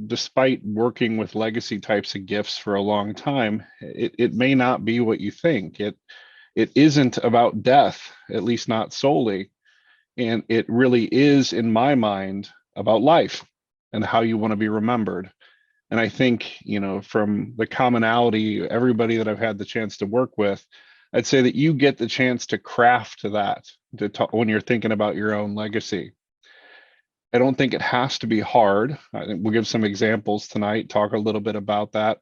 despite working with legacy types of gifts for a long time, it may not be what you think. It isn't about death, at least not solely. And it really is, in my mind, about life and how you want to be remembered. And I think, from the commonality, everybody that I've had the chance to work with, I'd say that you get the chance to craft that to talk, when you're thinking about your own legacy. I don't think it has to be hard. I think we'll give some examples tonight, talk a little bit about that.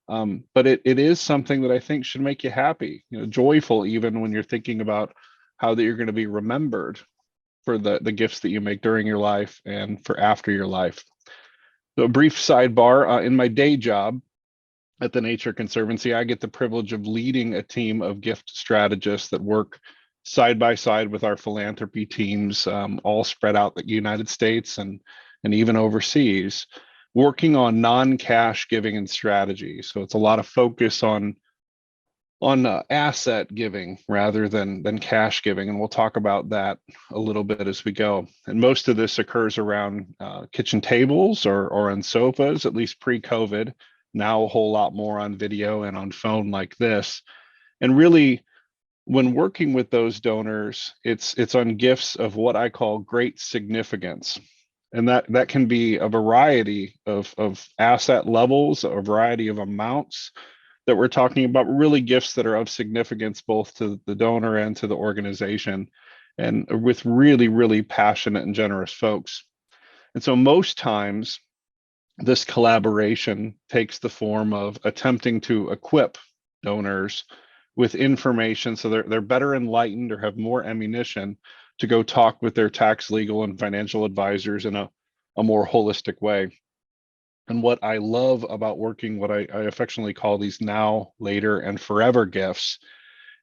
But it is something that I think should make you happy, joyful, even when you're thinking about how that you're going to be remembered for the gifts that you make during your life and for after your life. So a brief sidebar, in my day job at the Nature Conservancy, I get the privilege of leading a team of gift strategists that work side by side with our philanthropy teams, all spread out the United States and even overseas, working on non-cash giving and strategy. So it's a lot of focus on asset giving rather than cash giving, and we'll talk about that a little bit as we go. And most of this occurs around kitchen tables or on sofas, at least pre-COVID. Now a whole lot more on video and on phone like this. And really, when working with those donors, it's on gifts of what I call great significance. And that can be a variety of asset levels, a variety of amounts that we're talking about, really gifts that are of significance both to the donor and to the organization, and with really, really passionate and generous folks. And so most times, this collaboration takes the form of attempting to equip donors with information so they're better enlightened or have more ammunition to go talk with their tax, legal, and financial advisors in a more holistic way. And what I love about working what I affectionately call these now, later, and forever gifts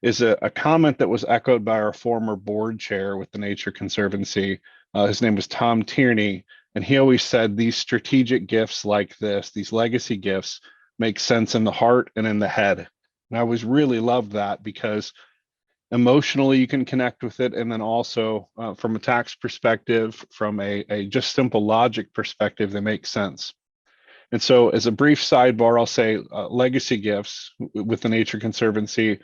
is a comment that was echoed by our former board chair with the Nature Conservancy. His name was Tom Tierney, and he always said these strategic gifts like this, these legacy gifts, make sense in the heart and in the head. And I always really loved that because emotionally you can connect with it, and then also from a tax perspective, from a just simple logic perspective, they make sense. And so, as a brief sidebar, I'll say legacy gifts with the Nature Conservancy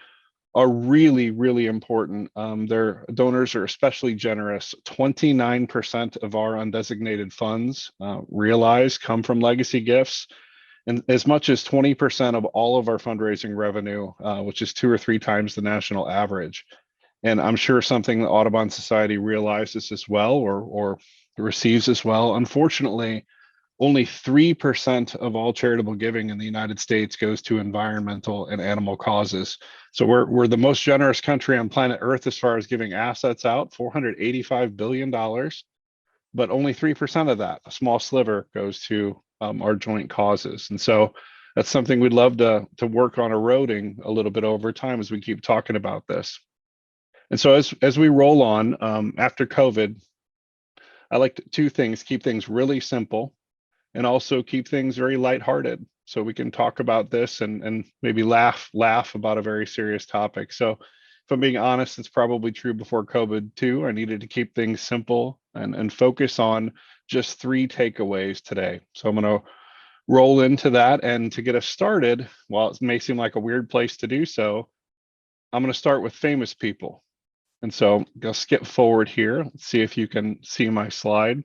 are really, really important. Their donors are especially generous. 29% of our undesignated funds realized come from legacy gifts, and as much as 20% of all of our fundraising revenue, which is 2 or 3 times the national average. And I'm sure something the Audubon Society realizes as well, or receives as well. Unfortunately, only 3% of all charitable giving in the United States goes to environmental and animal causes. So we're the most generous country on planet Earth as far as giving assets out, $485 billion, but only 3% of that, a small sliver, goes to our joint causes. And so that's something we'd love to work on eroding a little bit over time as we keep talking about this. And so as we roll on, after COVID, I like two things: keep things really simple, and also keep things very lighthearted, so we can talk about this and maybe laugh about a very serious topic. So if I'm being honest, it's probably true before COVID too. I needed to keep things simple and focus on just 3 takeaways today. So I'm going to roll into that, and to get us started, while it may seem like a weird place to do so, I'm going to start with famous people. And so I'll skip forward here. Let's see if you can see my slide.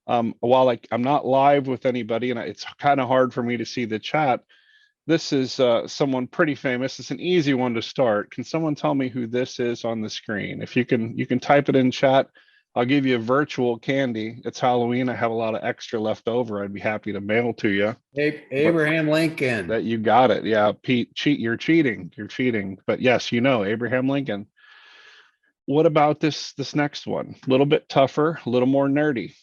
While I'm not live with anybody, and it's kind of hard for me to see the chat, this is someone pretty famous. It's an easy one to start. Can someone tell me who this is on the screen? If you can type it in chat. I'll give you a virtual candy. It's Halloween. I have a lot of extra left over. I'd be happy to mail to you. Abraham Lincoln. That you got it. Yeah, Pete, you're cheating. You're cheating. But yes, Abraham Lincoln. What about this next one? A little bit tougher, a little more nerdy.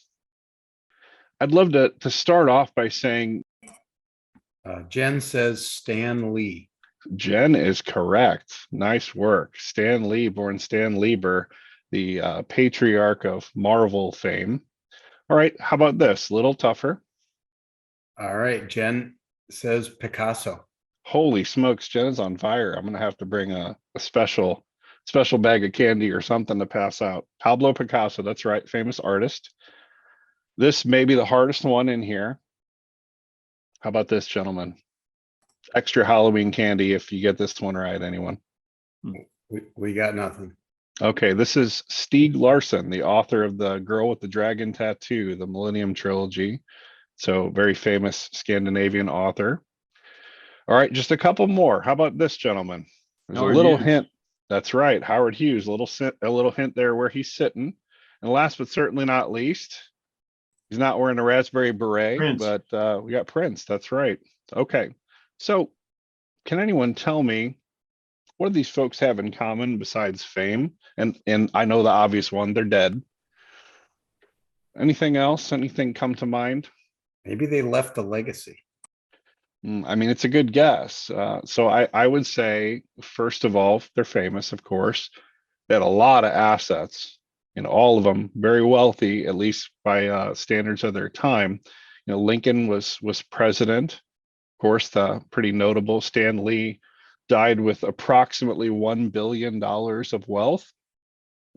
I'd love to start off by saying, Jen says Stan Lee. Jen is correct. Nice work. Stan Lee, born Stan Lieber, the patriarch of Marvel fame. All right, how about this? A little tougher. All right, Jen says Picasso. Holy smokes, Jen is on fire. I'm going to have to bring a special bag of candy or something to pass out. Pablo Picasso, that's right, famous artist. This may be the hardest one in here. How about this, gentlemen? Extra Halloween candy if you get this one right, anyone? We got nothing. Okay, this is Stieg Larsson, the author of The Girl with the Dragon Tattoo, the Millennium Trilogy. So, very famous Scandinavian author. All right, just a couple more. How about this, gentleman? There's a Howard little Hughes. hint. That's right, Howard Hughes. A little hint there where he's sitting. And last but certainly not least, he's not wearing a raspberry beret, Prince. but we got Prince. That's right. Okay, so can anyone tell me what do these folks have in common besides fame? And I know the obvious one, they're dead. Anything else? Anything come to mind? Maybe they left a legacy. I mean, it's a good guess. So I would say, first of all, they're famous, of course. They had a lot of assets, all of them very wealthy, at least by standards of their time. Lincoln was president. Of course, the pretty notable Stan Lee died with approximately $1 billion of wealth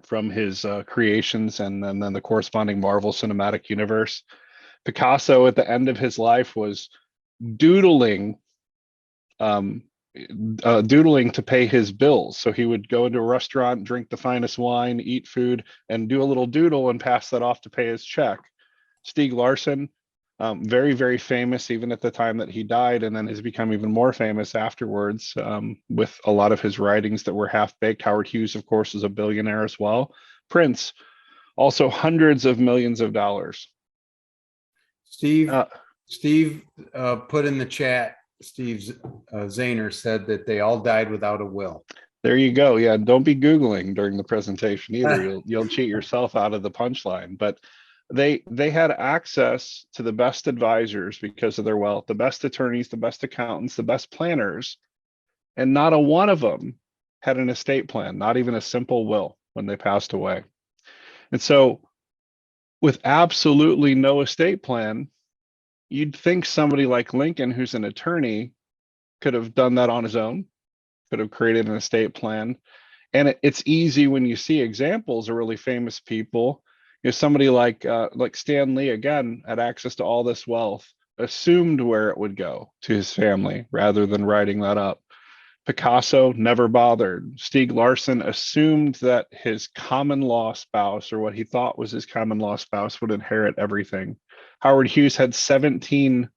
from his creations and then the corresponding Marvel Cinematic Universe. Picasso, at the end of his life, was doodling doodling to pay his bills. So he would go into a restaurant, drink the finest wine, eat food, and do a little doodle and pass that off to pay his check. Stieg Larsson, very, very famous even at the time that he died, and then has become even more famous afterwards with a lot of his writings that were half-baked. Howard Hughes, of course, is a billionaire as well. Prince, also hundreds of millions of dollars. Steve put in the chat, Steve Zahner said that they all died without a will. There you go. Yeah, don't be Googling during the presentation either. You'll cheat yourself out of the punchline. But they had access to the best advisors because of their wealth, the best attorneys, the best accountants, the best planners, and not a one of them had an estate plan, not even a simple will when they passed away. And so with absolutely no estate plan, you'd think somebody like Lincoln, who's an attorney, could have done that on his own, could have created an estate plan. And it's easy when you see examples of really famous people. Somebody like Stan Lee, again, had access to all this wealth, assumed where it would go to his family rather than writing that up. Picasso never bothered. Stieg Larsson assumed that his common law spouse, or what he thought was his common law spouse, would inherit everything. Howard Hughes had 17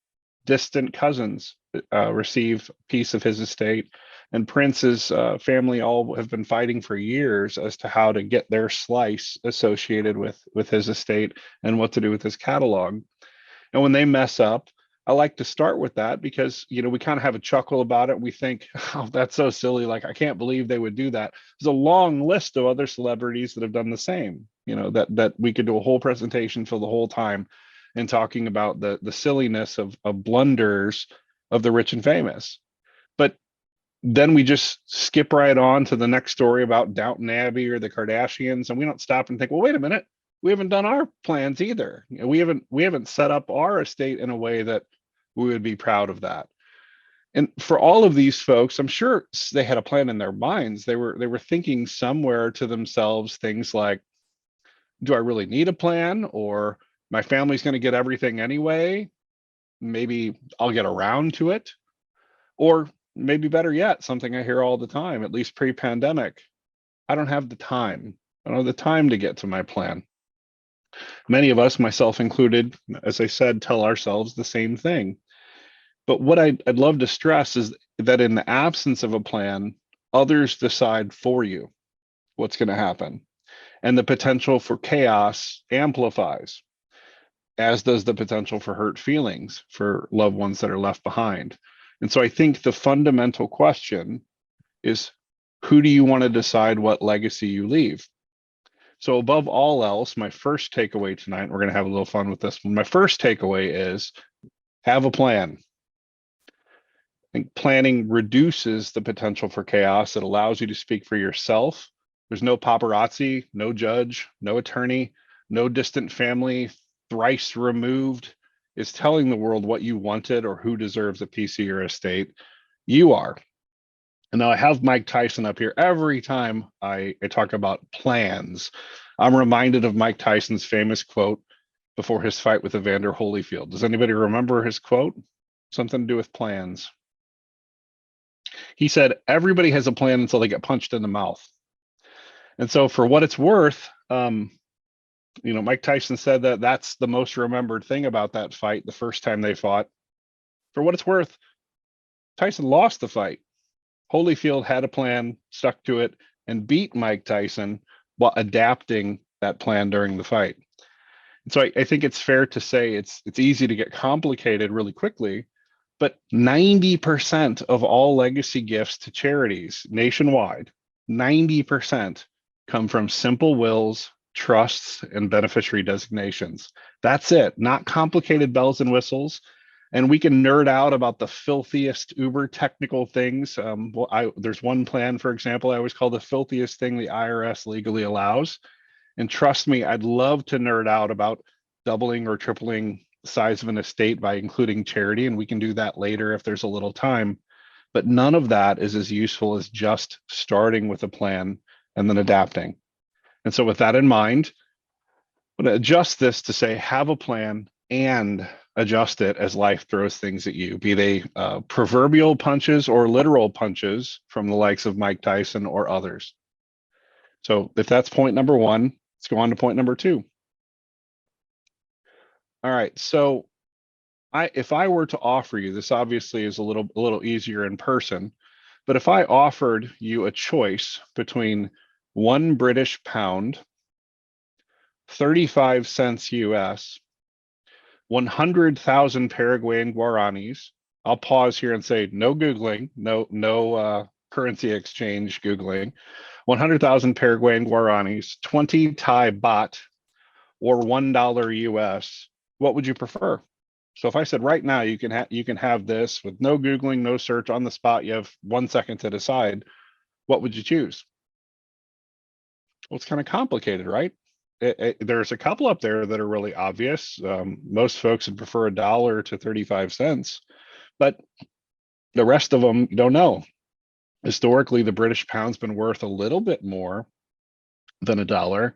distant cousins receive a piece of his estate, and Prince's family all have been fighting for years as to how to get their slice associated with his estate and what to do with his catalog. And when they mess up, I like to start with that because, we kind of have a chuckle about it. We think, oh, that's so silly. Like, I can't believe they would do that. There's a long list of other celebrities that have done the same, that we could do a whole presentation for the whole time and talking about the silliness of blunders of the rich and famous. But then we just skip right on to the next story about Downton Abbey or the Kardashians, and we don't stop and think, well, wait a minute, we haven't done our plans either. We haven't set up our estate in a way that we would be proud of that. And for all of these folks, I'm sure they had a plan in their minds. They were thinking somewhere to themselves things like, do I really need a plan? Or my family's going to get everything anyway. Maybe I'll get around to it. Or maybe better yet, something I hear all the time, at least pre-pandemic, I don't have the time. I don't have the time to get to my plan. Many of us, myself included, as I said, tell ourselves the same thing. But what I'd love to stress is that in the absence of a plan, others decide for you what's going to happen. And the potential for chaos amplifies, as does the potential for hurt feelings for loved ones that are left behind. And so I think the fundamental question is, who do you want to decide what legacy you leave? So above all else, my first takeaway tonight, we're going to have a little fun with this one. My first takeaway is have a plan. I think planning reduces the potential for chaos. It allows you to speak for yourself. There's no paparazzi, no judge, no attorney, no distant family thrice removed is telling the world what you wanted or who deserves a piece of your estate. You are. And now I have Mike Tyson up here. Every time I talk about plans, I'm reminded of Mike Tyson's famous quote before his fight with Evander Holyfield. Does anybody remember his quote? something to do with plans. He said, everybody has a plan until they get punched in the mouth. And so for what it's worth, Mike Tyson said that that's the most remembered thing about that fight the first time they fought. For what it's worth, Tyson lost the fight. Holyfield had a plan, stuck to it, and beat Mike Tyson while adapting that plan during the fight. And so I think it's fair to say it's easy to get complicated really quickly, but 90% of all legacy gifts to charities nationwide, 90% come from simple wills, trusts, and beneficiary designations. That's it, not complicated bells and whistles. And we can nerd out about the filthiest uber technical things. There's one plan, for example, I always call the filthiest thing the IRS legally allows. And trust me, I'd love to nerd out about doubling or tripling the size of an estate by including charity. And we can do that later if there's a little time. But none of that is as useful as just starting with a plan and then adapting. And so with that in mind, I'm going to adjust this to say, have a plan and adjust it as life throws things at you, be they proverbial punches or literal punches from the likes of Mike Tyson or others. So if that's point number one, let's go on to point number two. All right, so if I were to offer you, this obviously is a little easier in person, but if I offered you a choice between £1 British, 35 cents US, 100,000 Paraguayan guaranis. I'll pause here and say no Googling, no currency exchange Googling. 100,000 Paraguayan guaranis, 20 Thai baht, or $1 US. What would you prefer? So if I said right now you can have this with no Googling, no search, on the spot, you have 1 second to decide, what would you choose? Well, it's kind of complicated, right? There's a couple up there that are really obvious. Most folks would prefer $1 to 35 cents, but the rest of them don't know. Historically, the British pound's been worth a little bit more than $1,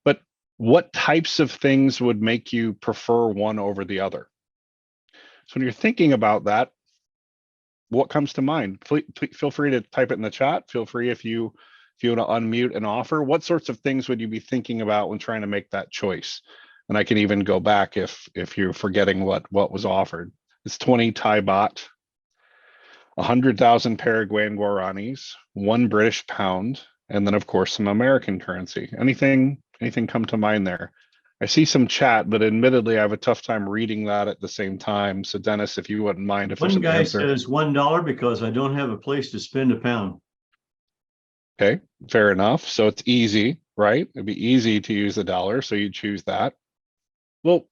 but what types of things would make you prefer one over the other? So when you're thinking about that, what comes to mind? Please, feel free to type it in the chat. Feel free if you want to unmute and offer. What sorts of things would you be thinking about when trying to make that choice? And I can even go back if you're forgetting what was offered. It's 20 Thai baht, 100,000 Paraguayan guaranis, £1 British, and then of course some American currency. Anything come to mind there? I see some chat, but admittedly I have a tough time reading that at the same time. So Dennis, if you wouldn't mind, if there's an answer. One guy says $1 because I don't have a place to spend a pound. Okay, fair enough. So it's easy, right? It'd be easy to use $1, so you choose that. Well,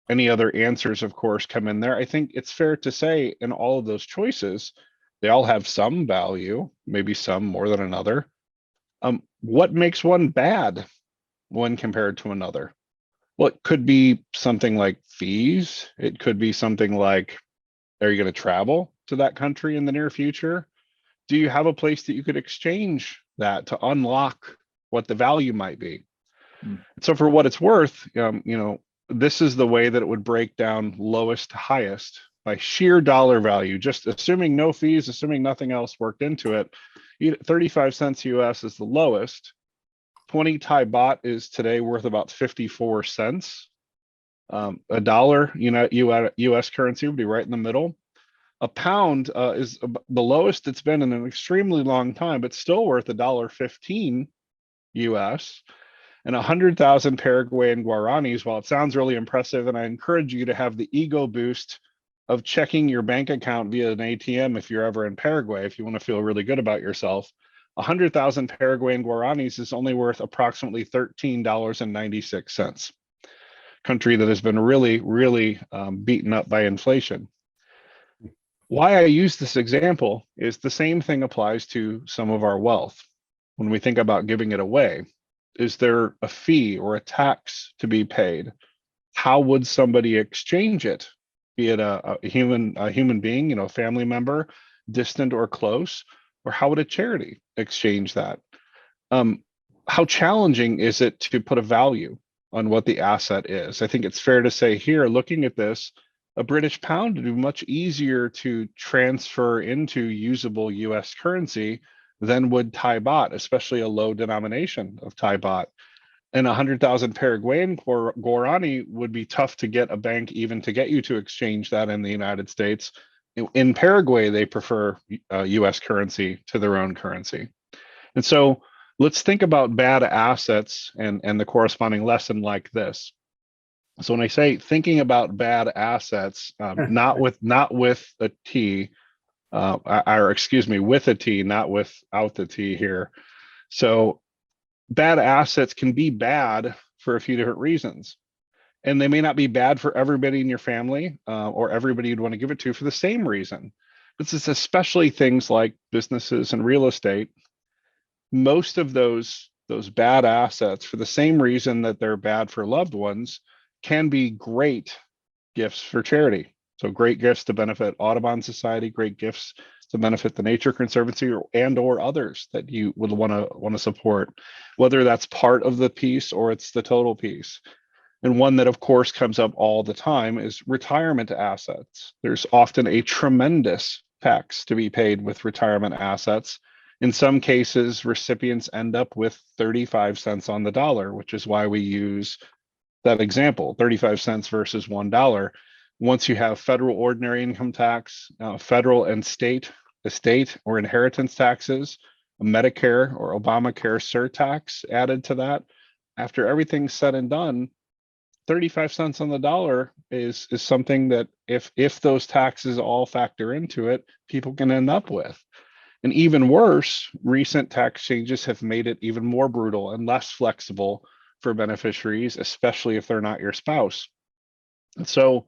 any other answers, of course, come in there. I think it's fair to say in all of those choices, they all have some value, maybe some more than another. What makes one bad when compared to another? Well, it could be something like fees. It could be something like, are you going to travel to that country in the near future? Do you have a place that you could exchange that to unlock what the value might be? So for what it's worth, this is the way that it would break down lowest to highest by sheer dollar value, just assuming no fees, assuming nothing else worked into it. 35 cents US is the lowest. 20 Thai baht is today worth about 54 cents. $1, US currency would be right in the middle. A pound is the lowest it's been in an extremely long time, but still worth $1.15 US. And 100,000 Paraguayan guaranis, while it sounds really impressive, and I encourage you to have the ego boost of checking your bank account via an ATM if you're ever in Paraguay, if you want to feel really good about yourself. 100,000 Paraguayan guaranis is only worth approximately $13.96. Country that has been really, really beaten up by inflation. Why I use this example is the same thing applies to some of our wealth. When we think about giving it away, is there a fee or a tax to be paid? How would somebody exchange it? Be it a human being, a family member, distant or close, or how would a charity exchange that? How challenging is it to put a value on what the asset is? I think it's fair to say here, looking at this, a British pound would be much easier to transfer into usable US currency than would Thai baht, especially a low denomination of Thai baht. And 100,000 Paraguayan guarani would be tough to get a bank even to get you to exchange that in the United States. In Paraguay, they prefer US currency to their own currency. And so let's think about bad assets and the corresponding lesson like this. So when I say thinking about bad assets, not with a T, or excuse me, with a T, not without the T here. So bad assets can be bad for a few different reasons. And they may not be bad for everybody in your family or everybody you'd want to give it to for the same reason. This is especially things like businesses and real estate. Most of those bad assets, for the same reason that they're bad for loved ones, can be great gifts for charity. So great gifts to benefit Audubon Society, great gifts to benefit the Nature Conservancy or others that you would want to support, whether that's part of the piece or it's the total piece. And one that, of course, comes up all the time is retirement assets. There's often a tremendous tax to be paid with retirement assets. In some cases, recipients end up with 35 cents on the dollar, which is why we use that example, 35 cents versus $1. Once you have federal ordinary income tax, federal and state estate or inheritance taxes, a Medicare or Obamacare surtax added to that, after everything's said and done, 35 cents on the dollar is something that if those taxes all factor into it, people can end up with. And even worse, recent tax changes have made it even more brutal and less flexible for beneficiaries, especially if they're not your spouse. And so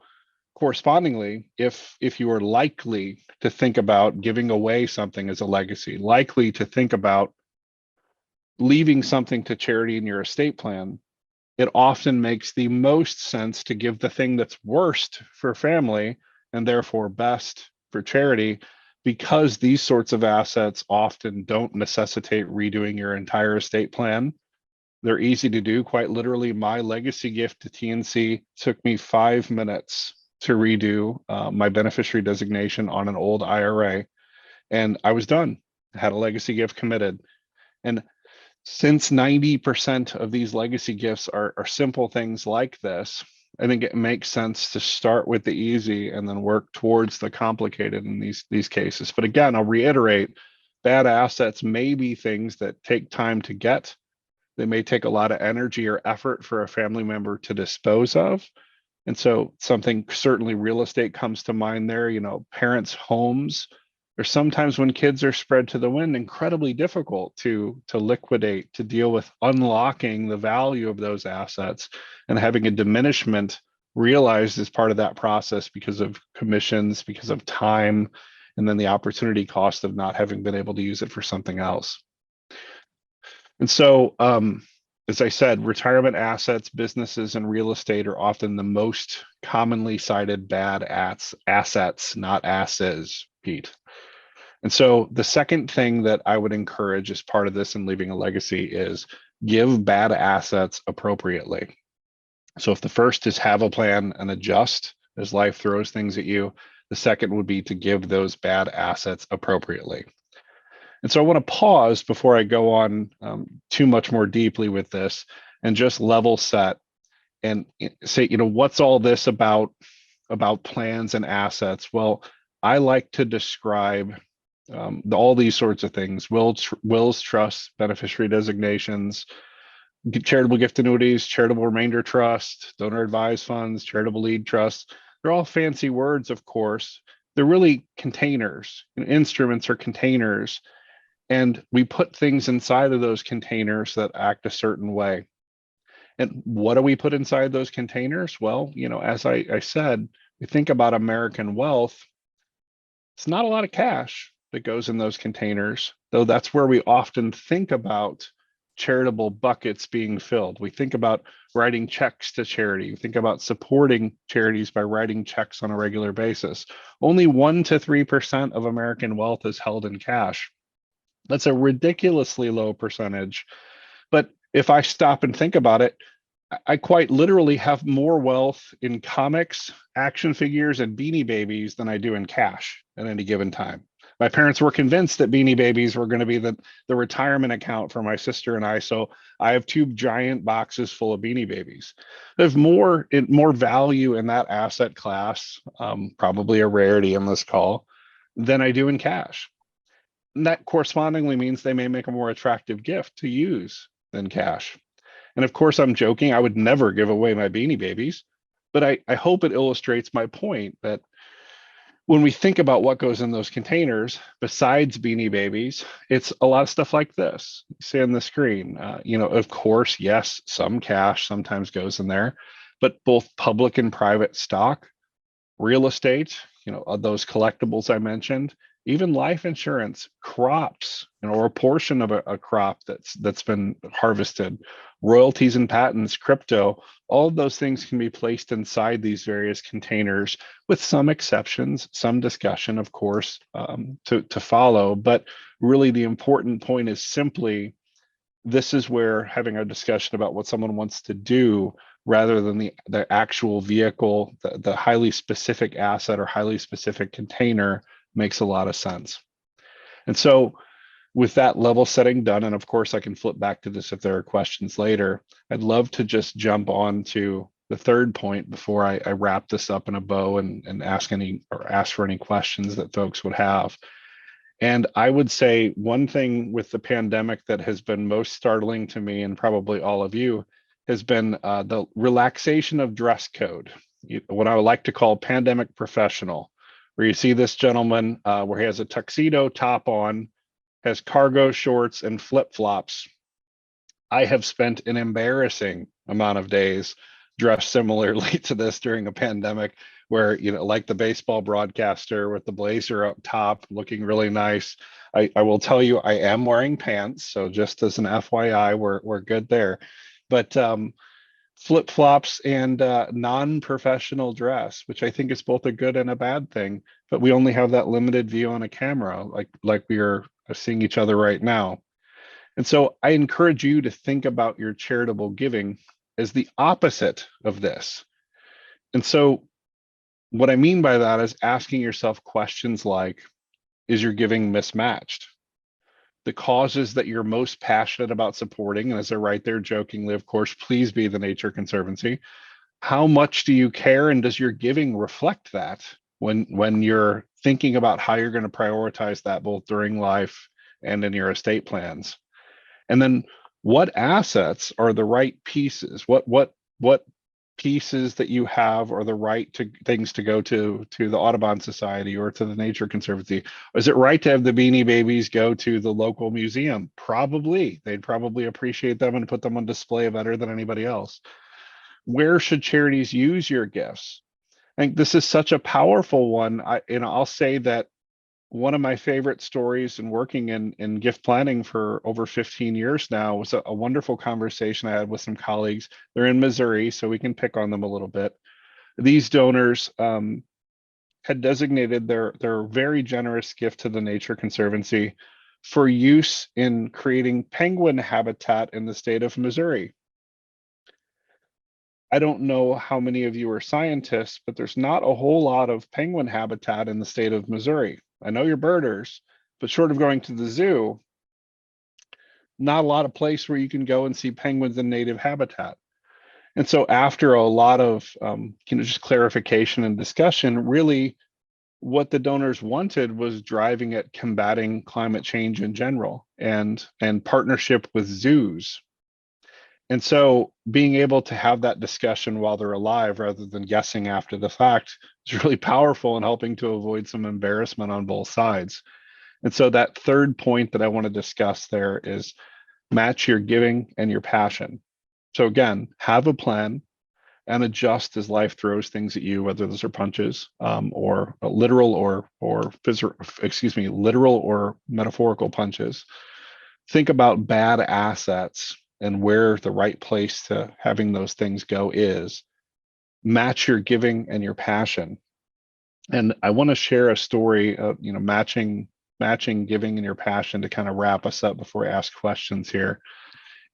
correspondingly, if you are likely to think about giving away something as a legacy, likely to think about leaving something to charity in your estate plan, it often makes the most sense to give the thing that's worst for family and therefore best for charity, because these sorts of assets often don't necessitate redoing your entire estate plan. They're easy to do. Quite literally, my legacy gift to TNC took me 5 minutes to redo my beneficiary designation on an old IRA, and I was done. I had a legacy gift committed. And since 90% of these legacy gifts are simple things like this, I think it makes sense to start with the easy and then work towards the complicated in these cases. But again, I'll reiterate, bad assets may be things that take time to get. They may take a lot of energy or effort for a family member to dispose of. And so something, certainly real estate comes to mind there, parents' homes. Or sometimes when kids are spread to the wind, incredibly difficult to liquidate, to deal with unlocking the value of those assets and having a diminishment realized as part of that process because of commissions, because of time, and then the opportunity cost of not having been able to use it for something else. And so, as I said, retirement assets, businesses, and real estate are often the most commonly cited bad assets, not asses, Pete. And so the second thing that I would encourage as part of this in leaving a legacy is give bad assets appropriately. So if the first is have a plan and adjust as life throws things at you, the second would be to give those bad assets appropriately. And so I want to pause before I go on too much more deeply with this and just level set and say, what's all this about plans and assets? Well, I like to describe all these sorts of things: wills, trusts, beneficiary designations, charitable gift annuities, charitable remainder trust, donor advised funds, charitable lead trusts. They're all fancy words, of course. They're really containers. Instruments are containers, and we put things inside of those containers that act a certain way. And what do we put inside those containers? Well, as I said, we think about American wealth. It's not a lot of cash that goes in those containers, though that's where we often think about charitable buckets being filled. We think about writing checks to charity. We think about supporting charities by writing checks on a regular basis. Only 1 to 3% of American wealth is held in cash. That's a ridiculously low percentage. But if I stop and think about it, I quite literally have more wealth in comics, action figures, and Beanie Babies than I do in cash at any given time. My parents were convinced that Beanie Babies were going to be the retirement account for my sister and I. So I have two giant boxes full of Beanie Babies. There's more value in that asset class, probably a rarity in this call, than I do in cash. And that correspondingly means they may make a more attractive gift to use than cash. And of course, I'm joking. I would never give away my Beanie Babies, but I hope it illustrates my point that when we think about what goes in those containers, besides Beanie Babies, it's a lot of stuff like this. You see on the screen. Of course, yes, some cash sometimes goes in there, but both public and private stock, real estate, those collectibles I mentioned, even life insurance, crops, or a portion of a crop that's been harvested, royalties and patents, crypto, all of those things can be placed inside these various containers with some exceptions, some discussion, of course, to follow. But really the important point is simply this is where having a discussion about what someone wants to do rather than the actual vehicle, the highly specific asset or highly specific container makes a lot of sense. And so with that level setting done, and of course I can flip back to this if there are questions later, I'd love to just jump on to the third point before I wrap this up in a bow and ask for any questions that folks would have. And I would say one thing with the pandemic that has been most startling to me and probably all of you has been the relaxation of dress code, what I would like to call pandemic professional, where you see this gentleman where he has a tuxedo top on, has cargo shorts and flip-flops. I have spent an embarrassing amount of days dressed similarly to this during a pandemic where, like the baseball broadcaster with the blazer up top looking really nice. I will tell you, I am wearing pants. So just as an FYI, we're good there. But flip-flops and non-professional dress, which I think is both a good and a bad thing, but we only have that limited view on a camera, like we are seeing each other right now. And so I encourage you to think about your charitable giving as the opposite of this. And so what I mean by that is asking yourself questions like, is your giving mismatched? The causes that you're most passionate about supporting, and as they're right there jokingly, of course, please be the Nature Conservancy. How much do you care, and does your giving reflect that when you're thinking about how you're going to prioritize that both during life and in your estate plans? And then what assets are the right pieces? What pieces that you have are the right things to go to the Audubon Society or to the Nature Conservancy? Is it right to have the Beanie Babies go to the local museum? Probably. They'd probably appreciate them and put them on display better than anybody else. Where should charities use your gifts? I think this is such a powerful one. I'll say that one of my favorite stories in working in gift planning for over 15 years now was a wonderful conversation I had with some colleagues. They're in Missouri, so we can pick on them a little bit. These donors had designated their very generous gift to the Nature Conservancy for use in creating penguin habitat in the state of Missouri. I don't know how many of you are scientists, but there's not a whole lot of penguin habitat in the state of Missouri. I know you're birders, but short of going to the zoo, not a lot of place where you can go and see penguins in native habitat. And so after a lot of just clarification and discussion, really what the donors wanted was driving at combating climate change in general and partnership with zoos. And so being able to have that discussion while they're alive rather than guessing after the fact is really powerful in helping to avoid some embarrassment on both sides. And so that third point that I want to discuss there is match your giving and your passion. So again, have a plan and adjust as life throws things at you, whether those are punches or literal or literal or metaphorical punches. Think about bad assets and where the right place to having those things go is. Match your giving and your passion. And I want to share a story of matching giving and your passion to kind of wrap us up before I ask questions here.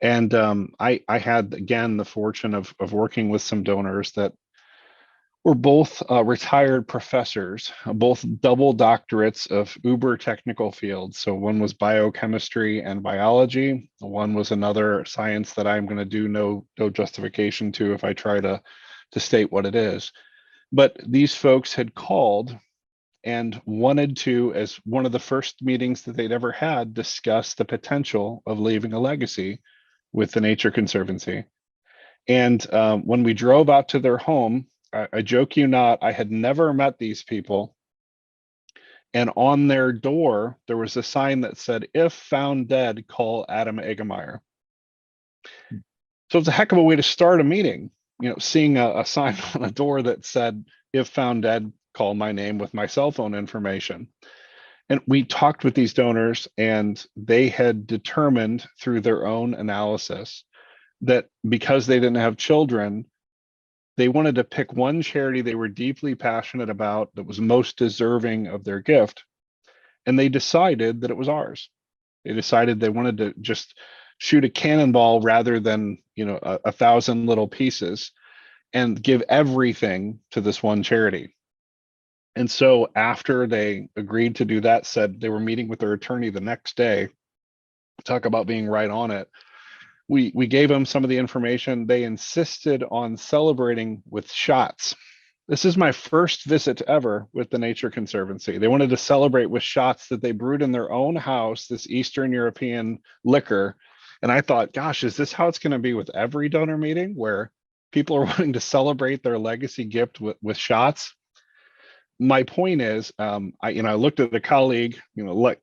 And I had, again, the fortune of working with some donors that were both retired professors, both double doctorates of uber technical fields. So one was biochemistry and biology. One was another science that I'm going to do no justification to if I try to state what it is. But these folks had called and wanted to, as one of the first meetings that they'd ever had, discuss the potential of leaving a legacy with the Nature Conservancy. And when we drove out to their home, I joke you not, I had never met these people. And on their door, there was a sign that said, "If found dead, call Adam Eggemeyer." So it's a heck of a way to start a meeting, seeing a sign on a door that said, "If found dead, call my name with my cell phone information." And we talked with these donors, and they had determined through their own analysis that because they didn't have children, they wanted to pick one charity they were deeply passionate about that was most deserving of their gift. And they decided that it was ours. They decided they wanted to just shoot a cannonball rather than, a thousand little pieces, and give everything to this one charity. And so after they agreed to do that, said they were meeting with their attorney the next day, talk about being right on it. We gave them some of the information. They insisted on celebrating with shots. This is my first visit ever with the Nature Conservancy. They wanted to celebrate with shots that they brewed in their own house, this Eastern European liquor. And I thought, gosh, is this how it's going to be with every donor meeting, where people are wanting to celebrate their legacy gift with shots? My point is, I looked at the colleague,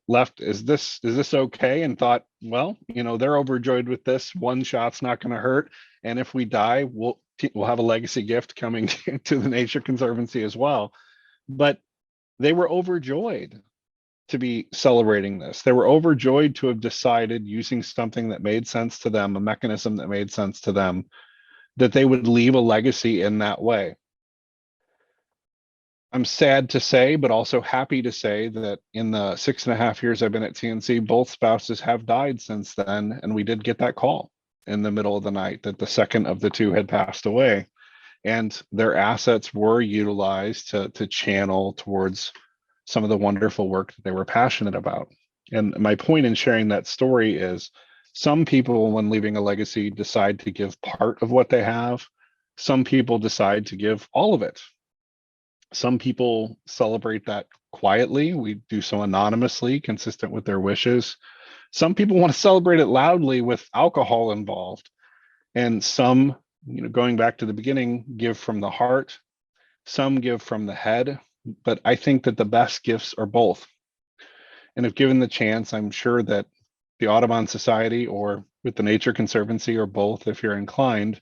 left, is this okay? And thought, well, they're overjoyed with this. One shot's not going to hurt. And if we die, we'll have a legacy gift coming to the Nature Conservancy as well. But they were overjoyed to be celebrating this. They were overjoyed to have decided, using something that made sense to them, a mechanism that made sense to them, that they would leave a legacy in that way. I'm sad to say, but also happy to say, that in the 6.5 years I've been at TNC, both spouses have died since then. And we did get that call in the middle of the night that the second of the two had passed away. And their assets were utilized to channel towards some of the wonderful work that they were passionate about. And my point in sharing that story is, some people, when leaving a legacy, decide to give part of what they have. Some people decide to give all of it. Some people celebrate that quietly. We do so anonymously, consistent with their wishes. Some people want to celebrate it loudly with alcohol involved. And some, going back to the beginning, give from the heart. Some give from the head. But I think that the best gifts are both. And if given the chance, I'm sure that the Audubon Society, or with the Nature Conservancy, or both, if you're inclined,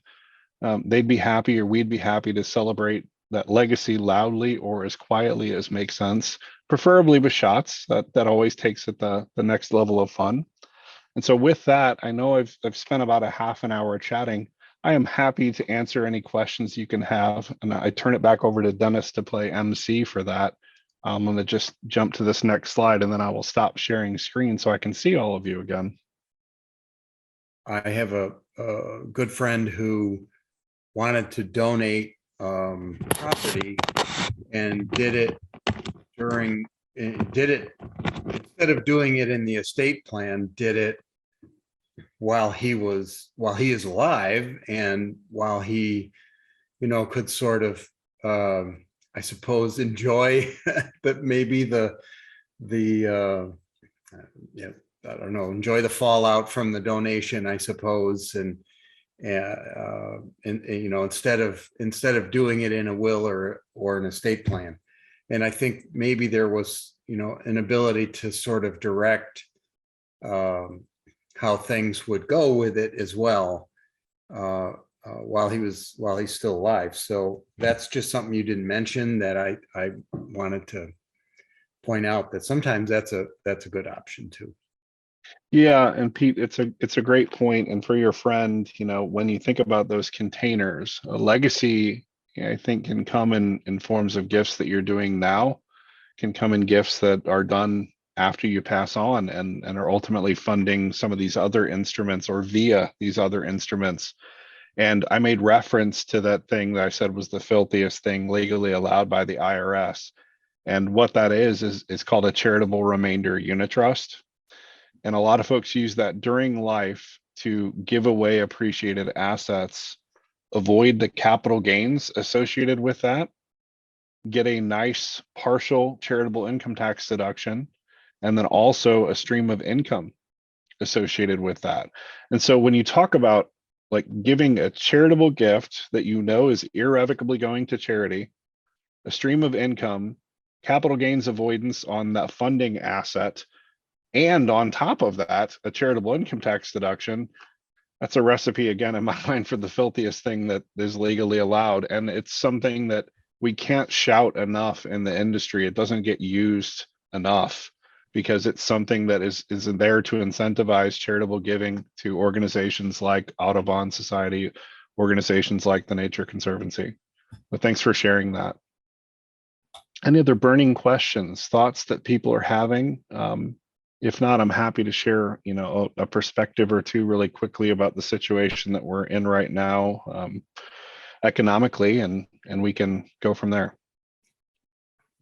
they'd be happy, or we'd be happy, to celebrate that legacy loudly or as quietly as makes sense, preferably with shots. That always takes it the next level of fun. And so with that, I know I've spent about a half an hour chatting. I am happy to answer any questions you can have, and I turn it back over to Dennis to play MC for that. I'm going to just jump to this next slide, and then I will stop sharing screen so I can see all of you again. I have a good friend who wanted to donate property, and did it instead of doing it in the estate plan, did it while he is alive, and while he could sort of I suppose enjoy but maybe the I don't know, enjoy the fallout from the donation, I suppose. And instead of doing it in a will or an estate plan. And I think maybe there was an ability to sort of direct how things would go with it as well, while he's still alive. So that's just something you didn't mention that I wanted to point out, that sometimes that's a good option too. Yeah, and Pete, it's a great point. And for your friend, when you think about those containers, a legacy, I think, can come in forms of gifts that you're doing now, can come in gifts that are done after you pass on, and are ultimately funding some of these other instruments or via these other instruments. And I made reference to that thing that I said was the filthiest thing legally allowed by the IRS. And what that is called a charitable remainder unit trust. And a lot of folks use that during life to give away appreciated assets, avoid the capital gains associated with that, get a nice partial charitable income tax deduction, and then also a stream of income associated with that. And so when you talk about like giving a charitable gift that you know is irrevocably going to charity, a stream of income, capital gains avoidance on that funding asset, and on top of that, a charitable income tax deduction, that's a recipe again in my mind for the filthiest thing that is legally allowed. And it's something that we can't shout enough in the industry. It doesn't get used enough because it's something that is there to incentivize charitable giving to organizations like Audubon Society, organizations like the Nature Conservancy. But thanks for sharing that. Any other burning questions, thoughts that people are having? If not, I'm happy to share, a perspective or two really quickly about the situation that we're in right now, economically, and we can go from there.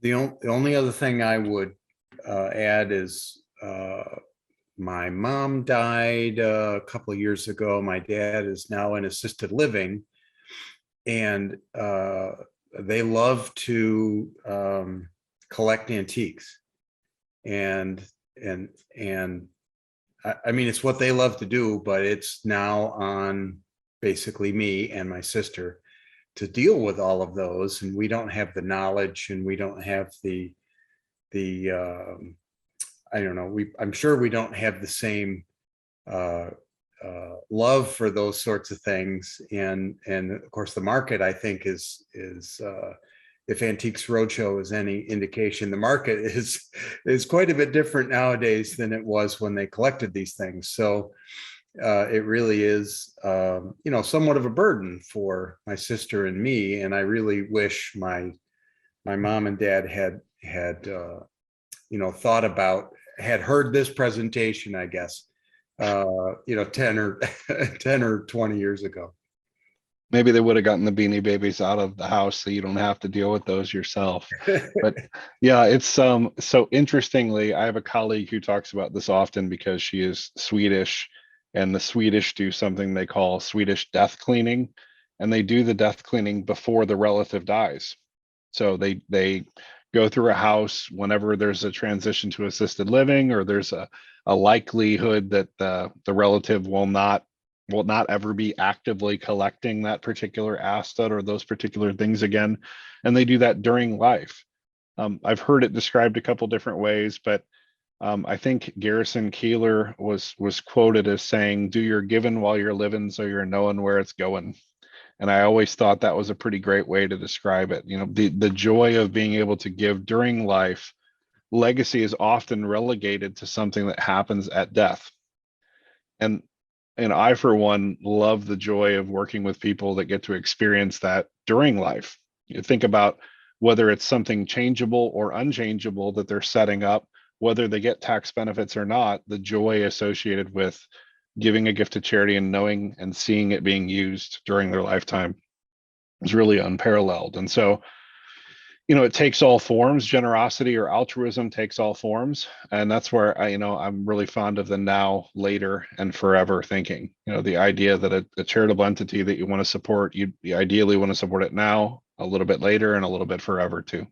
The only other thing I would add is my mom died a couple of years ago. My dad is now in assisted living, and they love to collect antiques, and I mean, it's what they love to do, but it's now on basically me and my sister to deal with all of those. And we don't have the knowledge, and we don't have the I don't know, I'm sure we don't have the same love for those sorts of things. And of course, the market, I think, is if Antiques Roadshow is any indication, the market is quite a bit different nowadays than it was when they collected these things. So it really is, somewhat of a burden for my sister and me. And I really wish my mom and dad had thought about, had heard this presentation, I guess, 10 or 20 years ago. Maybe they would have gotten the Beanie Babies out of the house so you don't have to deal with those yourself. But yeah, it's so interestingly, I have a colleague who talks about this often because she is Swedish, and the Swedish do something they call Swedish death cleaning, and they do the death cleaning before the relative dies. So they go through a house whenever there's a transition to assisted living, or there's a likelihood that the relative will not ever be actively collecting that particular asset or those particular things again. And they do that during life. I've heard it described a couple different ways, but I think Garrison Keillor was quoted as saying, "Do your giving while you're living, so you're knowing where it's going." And I always thought that was a pretty great way to describe it. The joy of being able to give during life. Legacy is often relegated to something that happens at death. And I, for one, love the joy of working with people that get to experience that during life. You think about whether it's something changeable or unchangeable that they're setting up, whether they get tax benefits or not, the joy associated with giving a gift to charity and knowing and seeing it being used during their lifetime is really unparalleled. And so, it takes all forms. Generosity or altruism takes all forms. And that's where I'm really fond of the now, later, and forever thinking. The idea that a charitable entity that you want to support, you ideally want to support it now, a little bit later, and a little bit forever too.